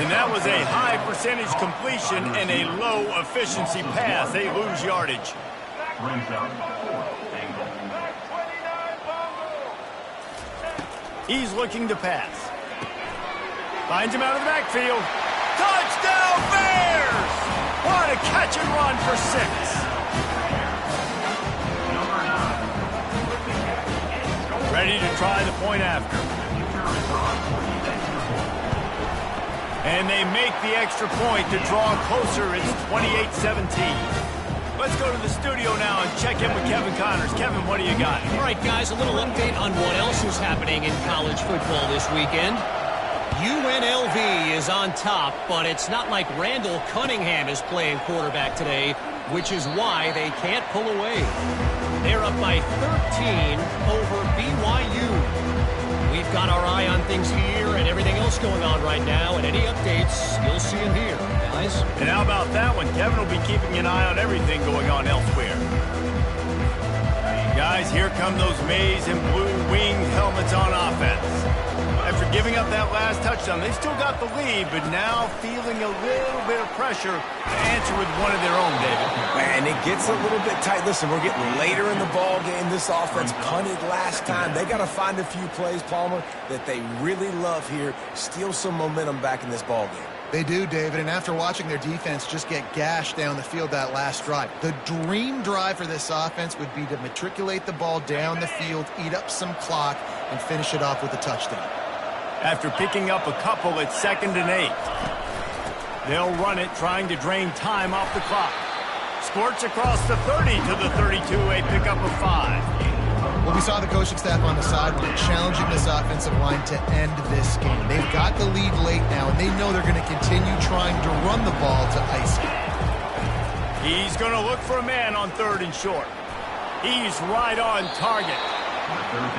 [SPEAKER 1] And that was a high percentage completion and a low efficiency pass. They lose yardage. He's looking to pass. Finds him out of the backfield. Touchdown Bears! What a catch and run for 6. Ready to try the point after. And they make the extra point to draw closer. It's 28-17. Let's go to the studio now and check in with Kevin Connors. Kevin, what do you got?
[SPEAKER 4] All right, guys, a little update on what else is happening in college football this weekend. UNLV is on top, but it's not like Randall Cunningham is playing quarterback today, which is why they can't pull away. They're up by 13 over BYU. we've got our eye on things here and everything else going on right now, and any updates, you'll see them here, guys.
[SPEAKER 1] And how about that one? Kevin will be keeping an eye on everything going on elsewhere. Guys, here come those maize and blue winged helmets on offense. After giving up that last touchdown, they still got the lead, but now feeling a little bit of pressure to answer with one of their own, David.
[SPEAKER 2] And it gets a little bit tight. Listen, we're getting later in the ball game. This offense punted last time. They got to find a few plays, Palmer, that they really love here. Steal some momentum back in this ball game.
[SPEAKER 3] They do, David, and after watching their defense just get gashed down the field that last drive, the dream drive for this offense would be to matriculate the ball down the field, eat up some clock, and finish it off with a touchdown.
[SPEAKER 1] After picking up a couple at 2nd and 8. They'll run it, trying to drain time off the clock. Squirts across the 30 to the 32, a pickup of 5.
[SPEAKER 3] Well, we saw the coaching staff on the sideline challenging this offensive line to end this game. They've got the lead late now, and they know they're going to continue trying to run the ball to ice it.
[SPEAKER 1] He's going to look for a man on 3rd and short. He's right on target.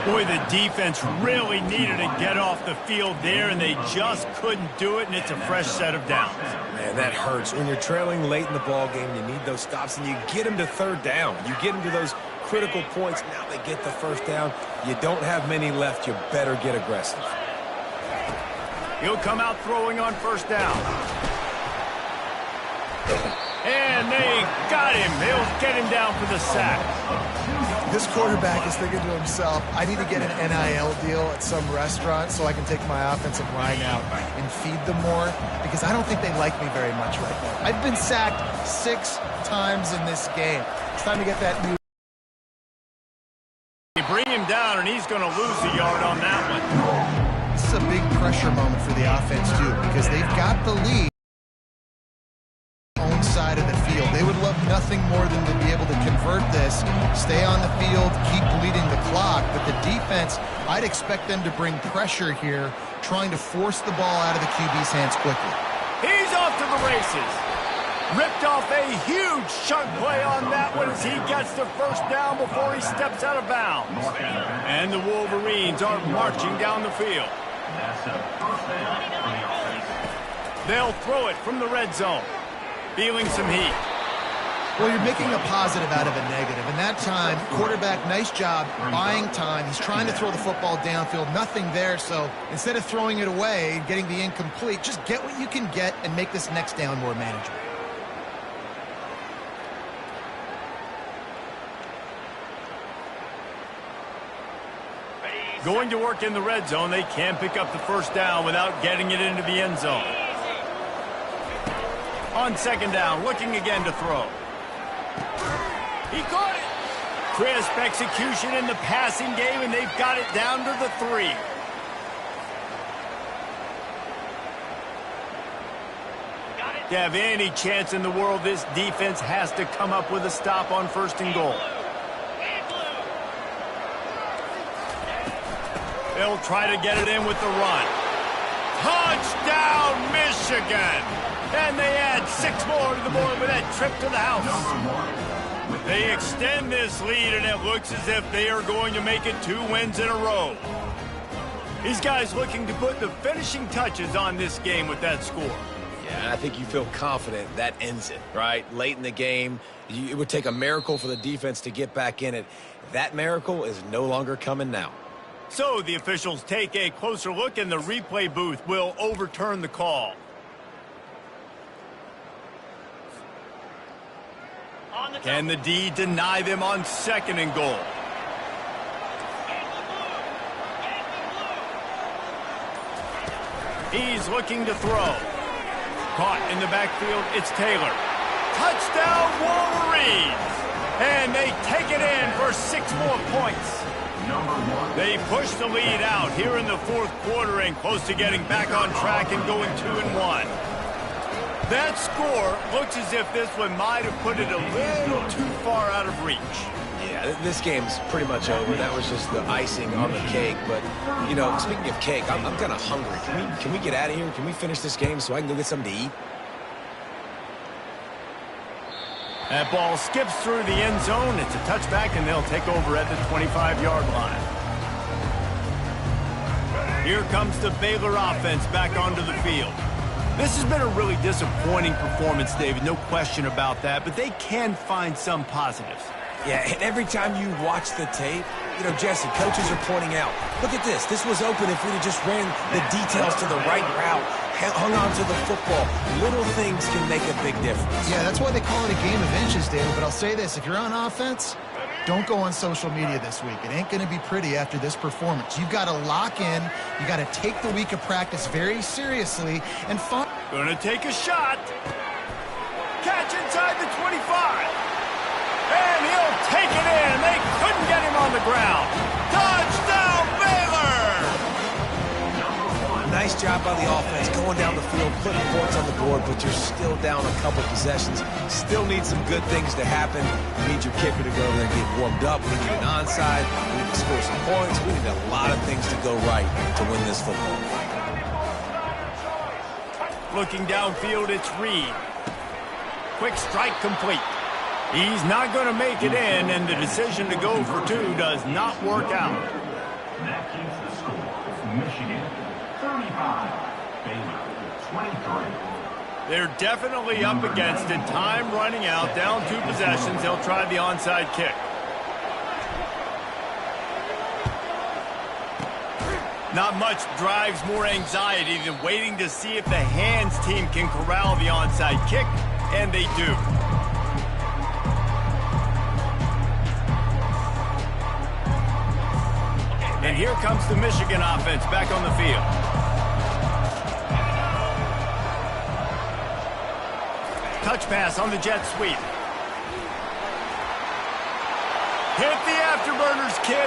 [SPEAKER 1] Boy, the defense really needed to get off the field there, and they just couldn't do it, and it's a fresh set of downs.
[SPEAKER 2] Man, that hurts. When you're trailing late in the ball game, you need those stops, and you get them to 3rd down. You get them to those critical points. Now they get the 1st down. You don't have many left. You better get aggressive.
[SPEAKER 1] He'll come out throwing on 1st down. And they got him. They'll get him down for the sack.
[SPEAKER 3] This quarterback is thinking to himself, I need to get an NIL deal at some restaurant so I can take my offensive line out and feed them more, because I don't think they like me very much right now. I've been sacked 6 times in this game. It's time to get that new.
[SPEAKER 1] They bring him down, and he's going to lose a yard on that one.
[SPEAKER 3] This is a big pressure moment for the offense, too, because they've got the lead. Side of the field. They would love nothing more than to be able to convert this, stay on the field, keep bleeding the clock, but the defense, I'd expect them to bring pressure here, trying to force the ball out of the QB's hands quickly.
[SPEAKER 1] He's off to the races. Ripped off a huge chunk play on that one as he gets the 1st down before he steps out of bounds. And the Wolverines are marching down the field. They'll throw it from the red zone. Feeling some heat.
[SPEAKER 3] Well, you're making a positive out of a negative. And that time, quarterback, nice job, buying time. He's trying to throw the football downfield. Nothing there, so instead of throwing it away, getting the incomplete, just get what you can get and make this next down more manageable.
[SPEAKER 1] Going to work in the red zone, they can pick up the 1st down without getting it into the end zone. On 2nd down, looking again to throw. He caught it. Crisp execution in the passing game, and they've got it down to the 3. To have any chance in the world, this defense has to come up with a stop on 1st and goal. They'll try to get it in with the run. Touchdown, Michigan! And they add 6 more to the board with that trip to the house. They extend this lead, and it looks as if they are going to make it 2 wins in a row. These guys looking to put the finishing touches on this game with that score.
[SPEAKER 2] Yeah, I think you feel confident that ends it, right? Late in the game, it would take a miracle for the defense to get back in it. That miracle is no longer coming now.
[SPEAKER 1] So the officials take a closer look, and the replay booth will overturn the call. Can the D deny them on 2nd and goal? He's looking to throw. Caught in the backfield, it's Taylor. Touchdown, Wolverines! And they take it in for 6 more points. They push the lead out here in the 4th quarter and close to getting back on track and going 2-1. That score looks as if this one might have put it a little too far out of reach.
[SPEAKER 2] Yeah, this game's pretty much over. That was just the icing on the cake. But, you know, speaking of cake, I'm kind of hungry. Can we get out of here? Can we finish this game so I can go get something to eat?
[SPEAKER 1] That ball skips through the end zone. It's a touchback, and they'll take over at the 25-yard line. Here comes the Baylor offense back onto the field. This has been a really disappointing performance, David, no question about that, but they can find some positives.
[SPEAKER 2] Yeah, and every time you watch the tape, you know, Jesse, coaches are pointing out, look at this. This was open if we'd have just ran the details to the right route, hung on to the football. Little things can make a big difference.
[SPEAKER 3] Yeah, that's why they call it a game of inches, David. But I'll say this, if you're on offense, don't go on social media this week. It ain't going to be pretty after this performance. You've got to lock in. You got to take the week of practice very seriously and find.
[SPEAKER 1] Going to take a shot. Catch inside the 25. And he'll take it in. They couldn't get him on the ground. Touchdown, Baylor!
[SPEAKER 2] Nice job by the offense going down the field, putting points on the board, but you're still down a couple possessions. Still need some good things to happen. You need your kicker to go over there and get warmed up. We need an onside. We need to score some points. We need a lot of things to go right to win this football game.
[SPEAKER 1] Looking downfield, it's Reed. Quick strike complete. He's not going to make it in, and the decision to go for two does not work out.
[SPEAKER 5] That keeps the score. Michigan 35, Baylor 23.
[SPEAKER 1] They're definitely up against it. Time running out, down 2 possessions. They'll try the onside kick. Not much drives more anxiety than waiting to see if the hands team can corral the onside kick, and they do. And here comes the Michigan offense back on the field. Touch pass on the jet sweep. Hit the afterburners, kid.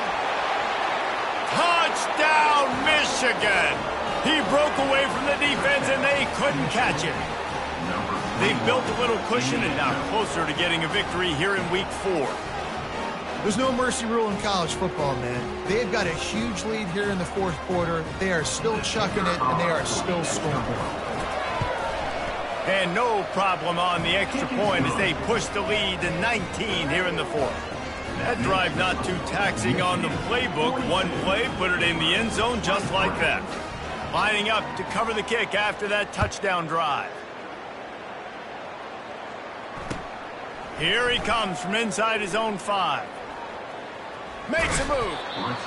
[SPEAKER 1] Touchdown, Michigan. He broke away from the defense, and they couldn't catch it. They've built a little cushion and now closer to getting a victory here in Week 4.
[SPEAKER 3] There's no mercy rule in college football, man. They've got a huge lead here in the fourth quarter. They are still chucking it, and they are still scoring.
[SPEAKER 1] And no problem on the extra point as they push the lead to 19 here in the fourth. That drive not too taxing on the playbook. One play, put it in the end zone just like that. Lining up to cover the kick after that touchdown drive. Here he comes from inside his own 5. Makes a move.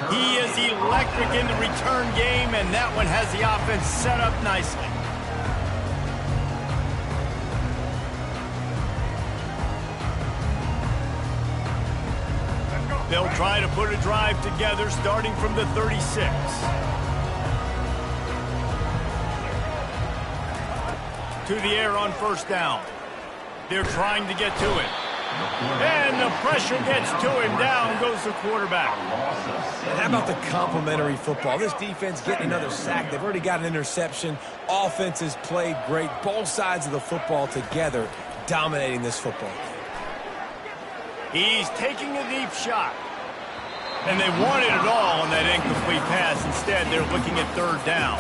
[SPEAKER 1] He is electric in the return game, and that one has the offense set up nicely. They'll try to put a drive together starting from the 36. To the air on first down. They're trying to get to it. And the pressure gets to him. Down goes the quarterback.
[SPEAKER 2] And how about the complimentary football? This defense getting another sack. They've already got an interception. Offense has played great. Both sides of the football together dominating this football game.
[SPEAKER 1] He's taking a deep shot. And they wanted it all on that incomplete pass. Instead, they're looking at third down.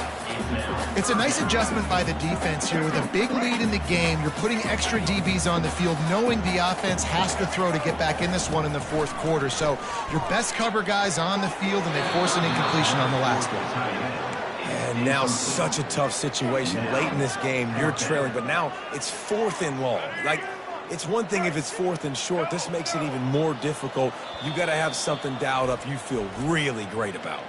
[SPEAKER 3] It's a nice adjustment by the defense here. With a big lead in the game, you're putting extra DBs on the field, knowing the offense has to throw to get back in this one in the fourth quarter. So your best cover guys on the field, and they force an incompletion on the last one.
[SPEAKER 2] And now such a tough situation. Late in this game, you're trailing, but now it's 4th and long. Like, it's one thing if it's 4th and short. This makes it even more difficult. You got to have something dialed up you feel really great about.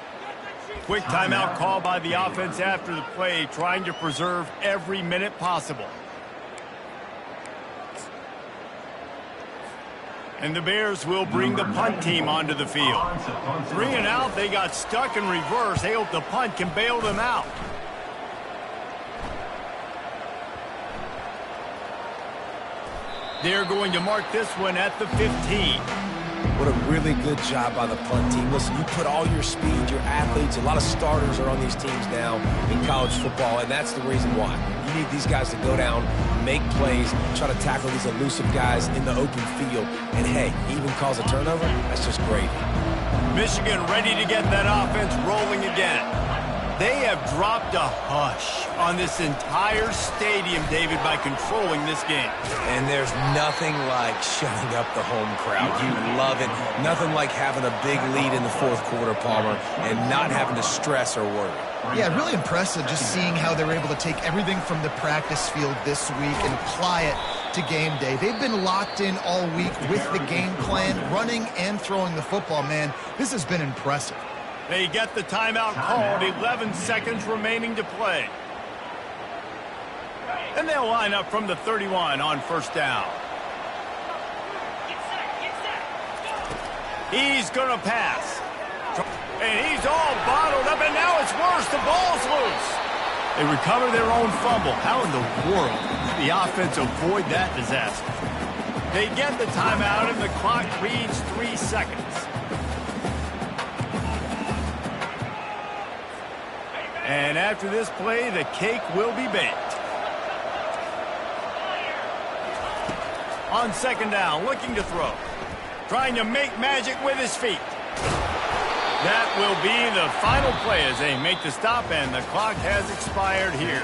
[SPEAKER 1] Quick timeout call by the offense after the play, trying to preserve every minute possible. And the Bears will bring the punt team onto the field. 3 and out, they got stuck in reverse. They hope the punt can bail them out. They're going to mark this one at the 15.
[SPEAKER 2] What a really good job by the punt team. Listen, you put all your speed, your athletes, a lot of starters are on these teams now in college football, and that's the reason why. You need these guys to go down, make plays, try to tackle these elusive guys in the open field, and hey, even cause a turnover, that's just great.
[SPEAKER 1] Michigan ready to get that offense rolling again. They have dropped a hush on this entire stadium, David, by controlling this game.
[SPEAKER 2] And there's nothing like shutting up the home crowd. You love it. Nothing like having a big lead in the fourth quarter, Palmer, and not having to stress or worry.
[SPEAKER 3] Yeah, really impressive just seeing how they were able to take everything from the practice field this week and apply it to game day. They've been locked in all week with the game plan, running and throwing the football. Man, this has been impressive.
[SPEAKER 1] They get the timeout called, 11 seconds remaining to play. And they'll line up from the 31 on first down. He's going to pass. And he's all bottled up, and now it's worse. The ball's loose. They recover their own fumble. How in the world did the offense avoid that disaster? They get the timeout, and the clock reads 3 seconds. And after this play, the cake will be baked. On second down, looking to throw. Trying to make magic with his feet. That will be the final play as they make the stop, and the clock has expired here.